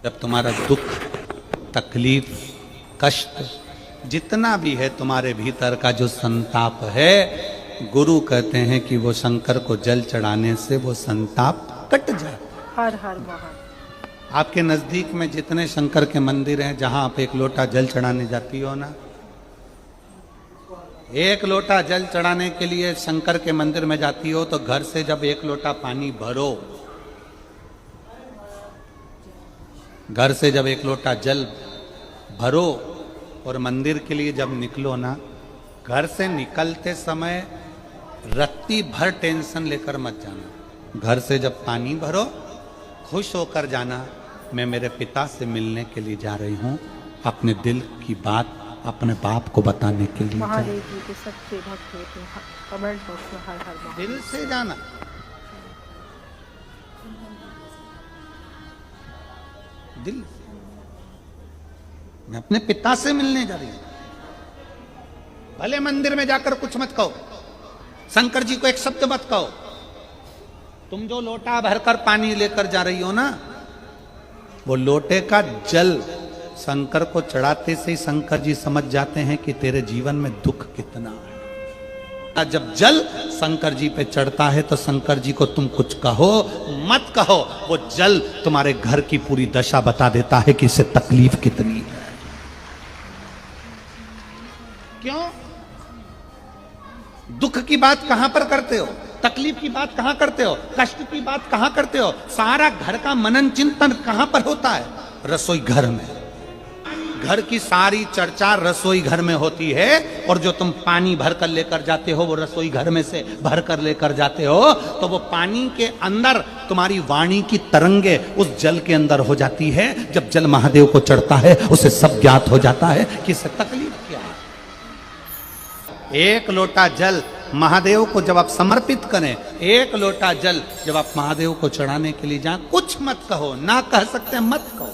जब तुम्हारा दुख, तकलीफ, कष्ट जितना भी है तुम्हारे भीतर का जो संताप है, गुरु कहते हैं कि वो शंकर को जल चढ़ाने से वो संताप कट जाए। हर हर महादेव। आपके नजदीक में जितने शंकर के मंदिर हैं, जहां आप एक लोटा जल चढ़ाने जाती हो ना, एक लोटा जल चढ़ाने के लिए शंकर के मंदिर में जाती हो तो घर से जब एक लोटा पानी भरो, घर से जब एक लोटा जल भरो और मंदिर के लिए जब निकलो ना, घर से निकलते समय रत्ती भर टेंशन लेकर मत जाना। घर से जब पानी भरो, खुश होकर जाना, मैं मेरे पिता से मिलने के लिए जा रही हूँ, अपने दिल की बात अपने बाप को बताने के लिए। महादेव जी के सच्चे भक्त होते हैं। कमेंट बॉक्स में हर हर महादेव। दिल से जाना, दिल। मैं अपने पिता से मिलने जा रही हूं। भले मंदिर में जाकर कुछ मत कहो, शंकर जी को एक शब्द मत कहो, तुम जो लोटा भरकर पानी लेकर जा रही हो ना, वो लोटे का जल शंकर को चढ़ाते से ही शंकर जी समझ जाते हैं कि तेरे जीवन में दुख कितना है। जब जल शंकर जी पे चढ़ता है तो शंकर जी को तुम कुछ कहो मत कहो, वो जल तुम्हारे घर की पूरी दशा बता देता है कि इससे तकलीफ कितनी है। क्यों? दुख की बात कहां पर करते हो, तकलीफ की बात कहां करते हो, कष्ट की बात कहां करते हो? सारा घर का मनन चिंतन कहां पर होता है? रसोई घर में। घर की सारी चर्चा रसोई घर में होती है, और जो तुम पानी भर कर लेकर जाते हो वो रसोई घर में से भर कर लेकर जाते हो, तो वो पानी के अंदर तुम्हारी वाणी की तरंगे उस जल के अंदर हो जाती है। जब जल महादेव को चढ़ता है उसे सब ज्ञात हो जाता है कि इससे तकलीफ क्या है। एक लोटा जल महादेव को जब आप समर्पित करें, एक लोटा जल जब आप महादेव को चढ़ाने के लिए जाएं, कुछ मत कहो, ना कह सकते मत कहो,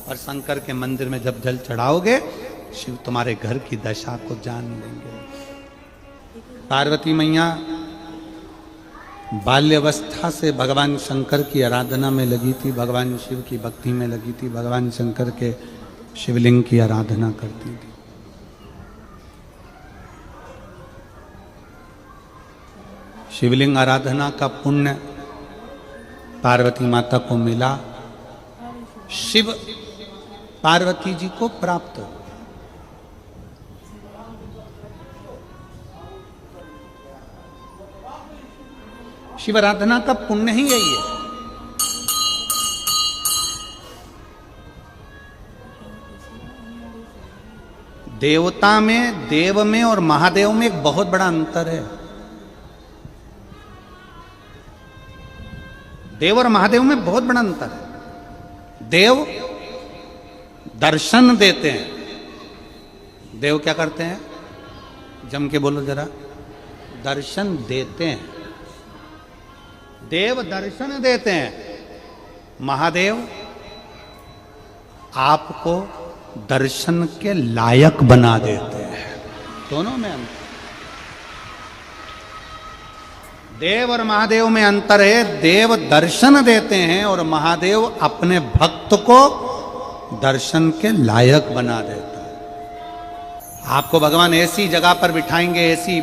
और शंकर के मंदिर में जब जल चढ़ाओगे, शिव तुम्हारे घर की दशा को जान लेंगे। पार्वती मैया बाल्यावस्था से भगवान शंकर की आराधना में लगी थी, भगवान शिव की भक्ति में लगी थी, भगवान शंकर के शिवलिंग की आराधना करती थी। शिवलिंग आराधना का पुण्य पार्वती माता को मिला, शिव पार्वती जी को प्राप्त हो। शिव आराधना का पुण्य ही यही है। देवता में, देव में और महादेव में एक बहुत बड़ा अंतर है। देव और महादेव में बहुत बड़ा अंतर है। देव दर्शन देते हैं। देव क्या करते हैं? जम के बोलो जरा। दर्शन देते हैं। देव दर्शन देते हैं। महादेव आपको दर्शन के लायक बना देते हैं। दोनों में अंतर। देव और महादेव में अंतर है। देव दर्शन देते हैं और महादेव अपने भक्त को दर्शन के लायक बना देता है। आपको भगवान ऐसी जगह पर बिठाएंगे, ऐसी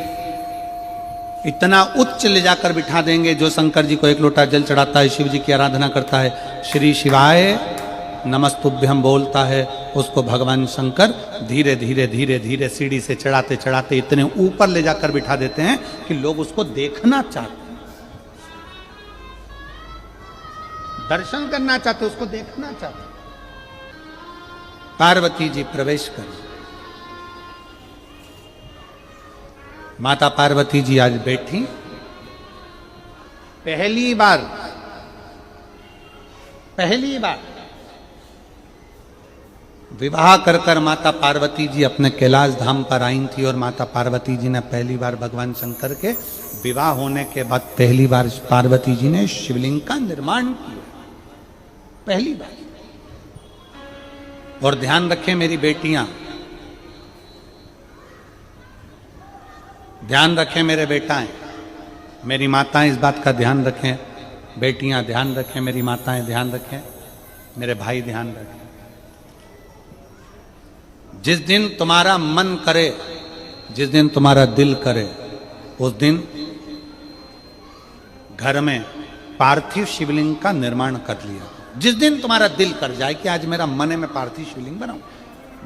इतना उच्च ले जाकर बिठा देंगे, जो शंकर जी को एक लोटा जल चढ़ाता है, शिव जी की आराधना करता है, श्री शिवाय नमस्तुभ्यम बोलता है, उसको भगवान शंकर धीरे धीरे धीरे धीरे सीढ़ी से चढ़ाते चढ़ाते इतने ऊपर ले जाकर बिठा देते हैं कि लोग उसको देखना चाहते हैं, दर्शन करना चाहते, उसको देखना चाहते। पार्वती जी प्रवेश कर। माता पार्वती जी आज बैठी, पहली बार विवाह कर कर माता पार्वती जी अपने कैलाश धाम पर आई थी, और माता पार्वती जी ने पहली बार भगवान शंकर के विवाह होने के बाद पहली बार पार्वती जी ने शिवलिंग का निर्माण किया, पहली बार। और ध्यान रखें मेरी बेटियां, ध्यान रखें मेरे बेटाएं, मेरी माताएं इस बात का ध्यान रखें, बेटियां ध्यान रखें, मेरी माताएं ध्यान रखें। मेरे भाई ध्यान रखें, जिस दिन तुम्हारा मन करे, जिस दिन तुम्हारा दिल करे, उस दिन घर में पार्थिव शिवलिंग का निर्माण कर लिया। जिस दिन तुम्हारा दिल कर जाए कि आज मेरा मन है मैं पार्थिव शिवलिंग बनाऊं,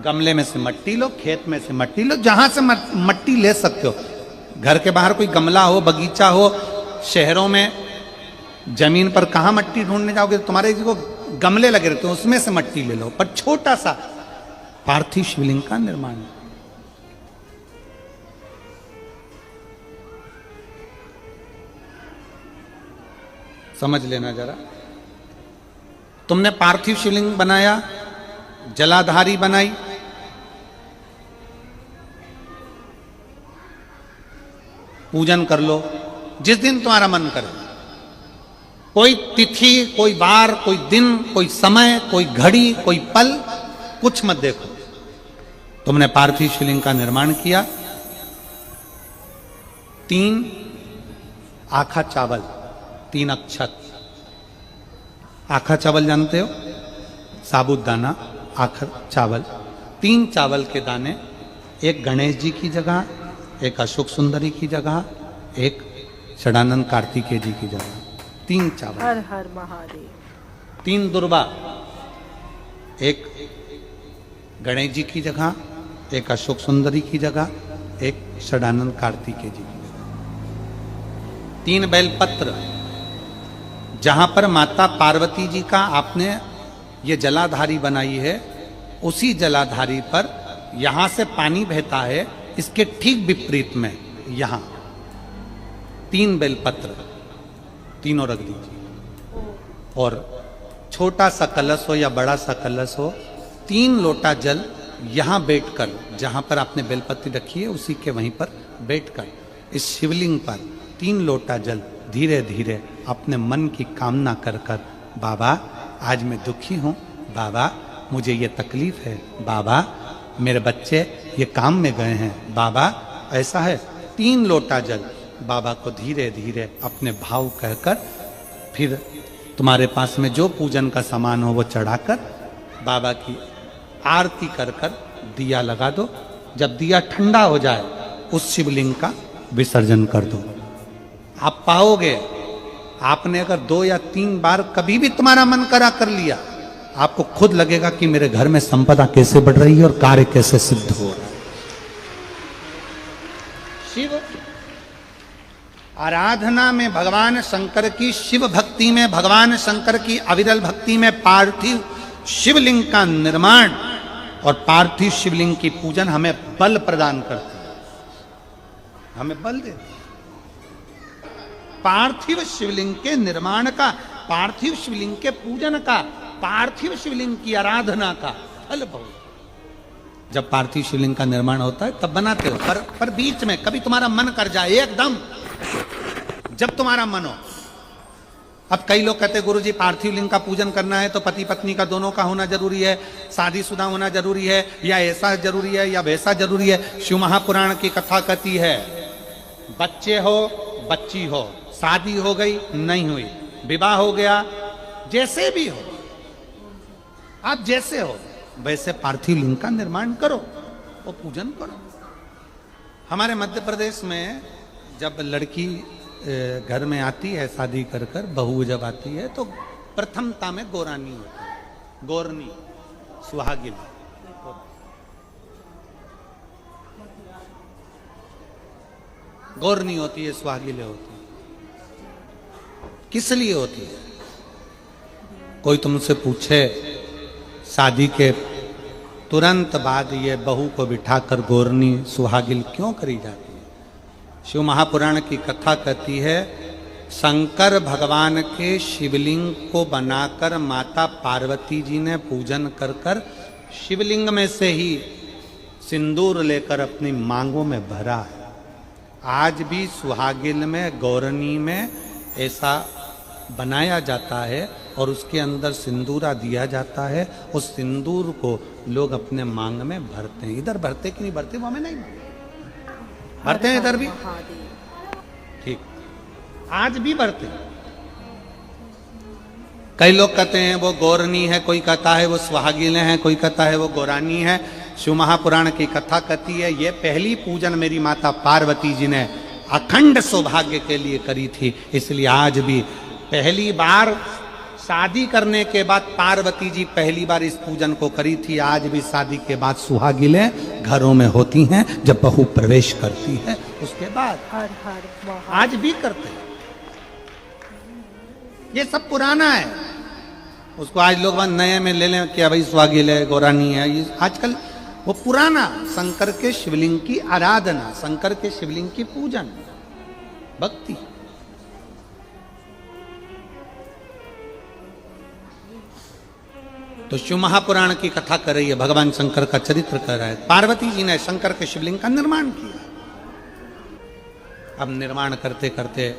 गमले में से मट्टी लो, खेत में से मट्टी लो, जहां से मट्टी ले सकते हो। घर के बाहर कोई गमला हो, बगीचा हो, शहरों में जमीन पर कहां मट्टी ढूंढने जाओगे, तुम्हारे को गमले लगे रहते हो, उसमें से मट्टी ले लो, पर छोटा सा पार्थिव शिवलिंग का निर्माण। समझ लेना जरा, तुमने पार्थिव शिवलिंग बनाया, जलाधारी बनाई, पूजन कर लो जिस दिन तुम्हारा मन करे। कोई तिथि, कोई बार, कोई दिन, कोई समय, कोई घड़ी, कोई पल, कुछ मत देखो। तुमने पार्थिव शिवलिंग का निर्माण किया, 3 आखा चावल, 3 अक्षत। आखा चावल जानते हो, साबुदाना, आखा चावल, 3 चावल के दाने, एक गणेश जी की जगह, एक अशोक सुंदरी की जगह, एक षडानंद कार्तिकेय जी की जगह, 3 चावल। हर हर महादेव। 3 दुर्वा, एक गणेश जी की जगह, एक अशोक सुंदरी की जगह, एक षडानंद कार्तिकेय जी की जगह। 3 बेलपत्र, जहां पर माता पार्वती जी का आपने ये जलाधारी बनाई है, उसी जलाधारी पर यहां से पानी बहता है, इसके ठीक विपरीत में यहां 3 बेलपत्र, तीनों रख दीजिए। और छोटा सा कलश हो या बड़ा सा कलश हो, 3 लोटा जल यहां बैठकर, जहां पर आपने बेलपत्री रखी है उसी के वहीं पर बैठकर इस शिवलिंग पर 3 लोटा जल धीरे धीरे अपने मन की कामना कर कर, बाबा आज मैं दुखी हूं, बाबा मुझे ये तकलीफ है, बाबा मेरे बच्चे ये काम में गए हैं, बाबा ऐसा है, 3 लोटा जल बाबा को धीरे धीरे अपने भाव कहकर, फिर तुम्हारे पास में जो पूजन का सामान हो वो चढ़ाकर बाबा की आरती कर कर दिया लगा दो। जब दिया ठंडा हो जाए उस शिवलिंग का विसर्जन कर दो। आप पाओगे, आपने अगर 2 या 3 बार कभी भी तुम्हारा मन करा कर लिया, आपको खुद लगेगा कि मेरे घर में संपदा कैसे बढ़ रही है और कार्य कैसे सिद्ध हो रहा है। शिव आराधना में भगवान शंकर की, शिव भक्ति में भगवान शंकर की अविरल भक्ति में पार्थिव शिवलिंग का निर्माण और पार्थिव शिवलिंग की पूजन हमें बल प्रदान करती है, हमें बल देती है। पार्थिव शिवलिंग के निर्माण का, पार्थिव शिवलिंग के पूजन का, पार्थिव शिवलिंग की आराधना का फल बहुत। जब पार्थिव शिवलिंग का निर्माण होता है तब बनाते हो, पर बीच में कभी तुम्हारा मन कर जाए एकदम, जब तुम्हारा मन हो। अब कई लोग कहते हैं गुरुजी पार्थिव लिंग का पूजन करना है तो पति पत्नी का दोनों का होना जरूरी है, शादीशुदा होना जरूरी है, या ऐसा जरूरी है या वैसा जरूरी है। शिव महापुराण की कथा कहती है बच्चे हो बच्ची हो, शादी हो गई नहीं हुई, विवाह हो गया, जैसे भी हो, आप जैसे हो वैसे पार्थिव लिंग का निर्माण करो और पूजन करो। हमारे मध्य प्रदेश में जब लड़की घर में आती है शादी कर कर, बहू जब आती है तो प्रथमता में गोरानी होती है, गोरनी, सुहागिन। गोरनी होती है, सुहागिले होती है। किस लिए होती है? कोई तुमसे पूछे शादी के तुरंत बाद ये बहू को बिठाकर गोरनी सुहागिल क्यों करी जाती है? शिव महापुराण की कथा कहती है शंकर भगवान के शिवलिंग को बनाकर माता पार्वती जी ने पूजन कर कर शिवलिंग में से ही सिंदूर लेकर अपनी मांगों में भरा है। आज भी सुहागिल में, गौरनी में ऐसा बनाया जाता है और उसके अंदर सिंदूरा दिया जाता है। उस सिंदूर को लोग अपने मांग में भरते हैं। इधर भरते कि नहीं भरते वो हमें नहीं भरते हैं, इधर भी ठीक, आज भी भरते हैं। कई लोग कहते हैं वो गौरनी है, कोई कहता है वो सुहागिन है, कोई कहता है वो गौरानी है। शिव महापुराण की कथा कहती है ये पहली पूजन मेरी माता पार्वती जी ने अखंड सौभाग्य के लिए करी थी, इसलिए आज भी पहली बार शादी करने के बाद पार्वती जी पहली बार इस पूजन को करी थी। आज भी शादी के बाद सुहागिनें घरों में होती हैं, जब बहू प्रवेश करती है उसके बाद हर हर महादेव। आज भी करते हैं। ये सब पुराना है, उसको आज लोग नए में ले लें कि भाई सुहागिन है, गौरानी है। ये आजकल वो पुराना शंकर के शिवलिंग की आराधना, शंकर के शिवलिंग की पूजन, भक्ति। तो शिव महापुराण की कथा कर रही है, भगवान शंकर का चरित्र कर रहा है। पार्वती जी ने शंकर के शिवलिंग का निर्माण किया। अब निर्माण करते करते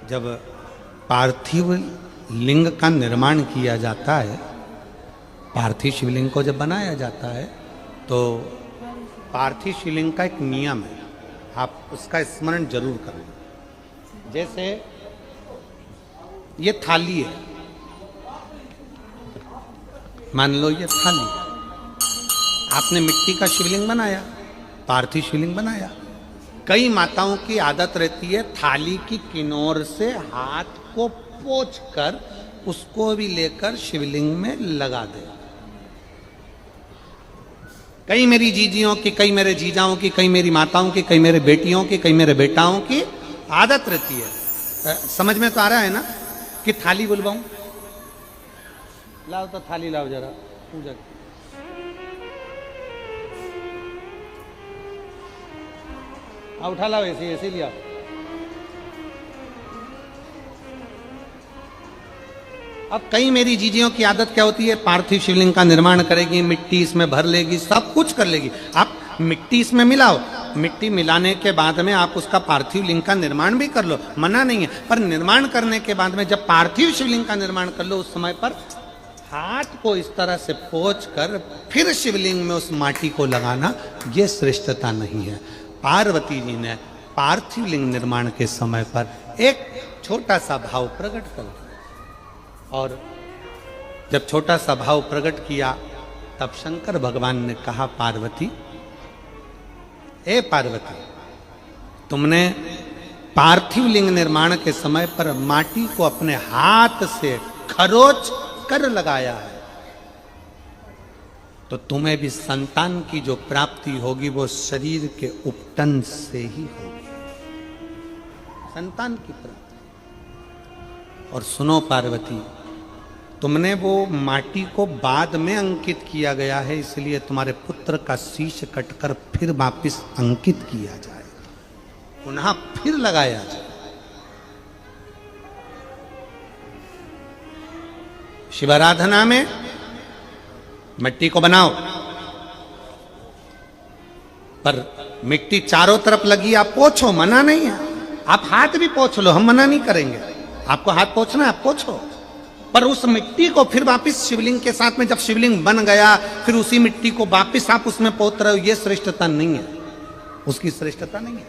जब पार्थिव लिंग का निर्माण किया जाता है, पार्थिव शिवलिंग को जब बनाया जाता है, तो पार्थिव शिवलिंग का एक नियम है, आप उसका स्मरण जरूर करें। जैसे ये थाली है, मान लो ये थाली, आपने मिट्टी का शिवलिंग बनाया, पार्थिव शिवलिंग बनाया। कई माताओं की आदत रहती है थाली की किनार से हाथ को पोंछकर उसको भी लेकर शिवलिंग में लगा दे। कई मेरी जीजियों की, कई मेरे जीजाओं की, कई मेरी माताओं की, कई मेरे बेटियों की, कई मेरे बेटाओं की आदत रहती है। समझ में तो आ रहा है ना कि थाली बुलवाऊं? लाओ तो थाली लाओ जरा पूजा की। उठा लाओ, ऐसे ऐसे लिया। अब कई मेरी जीजियों की आदत क्या होती है, पार्थिव शिवलिंग का निर्माण करेगी, मिट्टी इसमें भर लेगी, सब कुछ कर लेगी। आप मिट्टी इसमें मिलाओ, मिट्टी मिलाने के बाद में आप उसका पार्थिव लिंग का निर्माण भी कर लो, मना नहीं है। पर निर्माण करने के बाद में जब पार्थिव शिवलिंग का निर्माण कर लो, उस समय पर हाथ को इस तरह से पोंछ कर फिर शिवलिंग में उस माटी को लगाना, ये श्रेष्ठता नहीं है। पार्वती जी ने पार्थिव लिंग निर्माण के समय पर एक छोटा सा भाव प्रकट कर दिया, और जब छोटा सा भाव प्रकट किया तब शंकर भगवान ने कहा, पार्वती, ए पार्वती, तुमने पार्थिव लिंग निर्माण के समय पर माटी को अपने हाथ से खरोच कर लगाया है, तो तुम्हें भी संतान की जो प्राप्ति होगी वो शरीर के उपटन से ही होगी, संतान की प्राप्ति। और सुनो पार्वती, तुमने वो माटी को बाद में अंकित किया गया है, इसलिए तुम्हारे पुत्र का शीश कटकर फिर वापिस अंकित किया जाए, पुनः फिर लगाया जाए। शिवाराधना में मिट्टी को बनाओ, पर मिट्टी चारों तरफ लगी, आप पोंछो, मना नहीं है। आप हाथ भी पोंछ लो, हम मना नहीं करेंगे। आपको हाथ पोंछना है, आप पोंछो, पर उस मिट्टी को फिर वापिस शिवलिंग के साथ में, जब शिवलिंग बन गया फिर उसी मिट्टी को वापिस आप उसमें पोत रहे हो, ये श्रेष्ठता नहीं है, उसकी श्रेष्ठता नहीं है।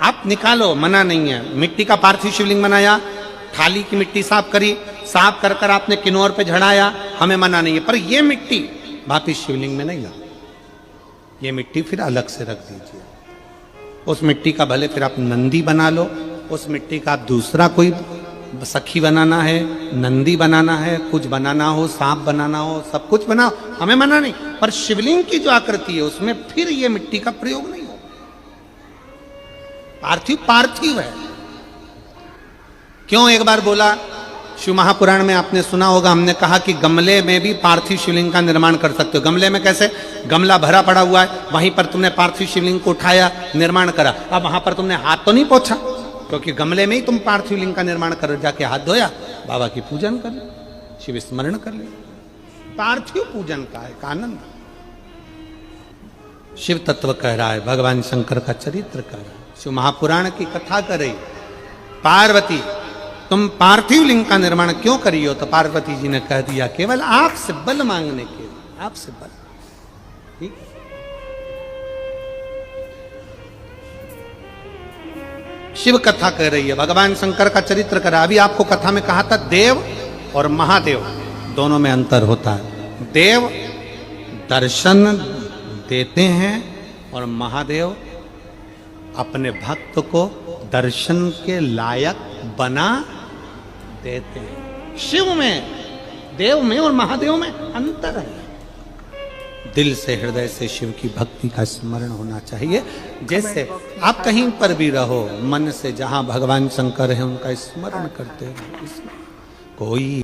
आप निकालो, मना नहीं है। मिट्टी का पार्थिव शिवलिंग बनाया, थाली की मिट्टी साफ करी, साफ कर कर आपने किन्नौर पे झड़ाया, हमें मना नहीं है। पर ये मिट्टी वापिस शिवलिंग में नहीं लगा, ये मिट्टी फिर अलग से रख दीजिए। उस मिट्टी का भले फिर आप नंदी बना लो, उस मिट्टी का आप दूसरा कोई सखी बनाना है, नंदी बनाना है, कुछ बनाना हो, सांप बनाना हो, सब कुछ बनाओ, हमें मना नहीं। पर शिवलिंग की जो आकृति है उसमें फिर ये मिट्टी का प्रयोग नहीं हो। पार्थिव पार्थिव है। क्यों एक बार बोला, शिव महापुराण में आपने सुना होगा, हमने कहा कि गमले में भी पार्थिव शिवलिंग का निर्माण कर सकते हो। गमले में कैसे? गमला भरा पड़ा हुआ है, वहीं पर तुमने पार्थिव शिवलिंग को उठाया, निर्माण करा। अब वहां पर तुमने हाथ तो नहीं पोंछा, क्योंकि गमले में ही तुम पार्थिव लिंग का निर्माण कर, जाके हाथ धोया, बाबा की पूजन कर ली, शिव स्मरण कर ली। पार्थिव पूजन का एक आनंद शिव तत्व कह रहा है, भगवान शंकर का चरित्र कह रहा है, शिव महापुराण की कथा कर रही। पार्वती, तुम पार्थिव लिंग का निर्माण क्यों करी हो? तो पार्वती जी ने कह दिया, केवल आपसे बल मांगने के लिए, आपसे बल। ठीक। शिव कथा कह रही है, भगवान शंकर का चरित्र कर रहा है। अभी आपको कथा में कहा था देव और महादेव दोनों में अंतर होता है। देव दर्शन देते हैं और महादेव अपने भक्त को दर्शन के लायक बना देते हैं। शिव में, देव में और महादेव में अंतर है। दिल से हृदय से शिव की भक्ति का स्मरण होना चाहिए। जैसे आप कहीं पर भी रहो, मन से जहां भगवान शंकर है उनका स्मरण करते रहो। कोई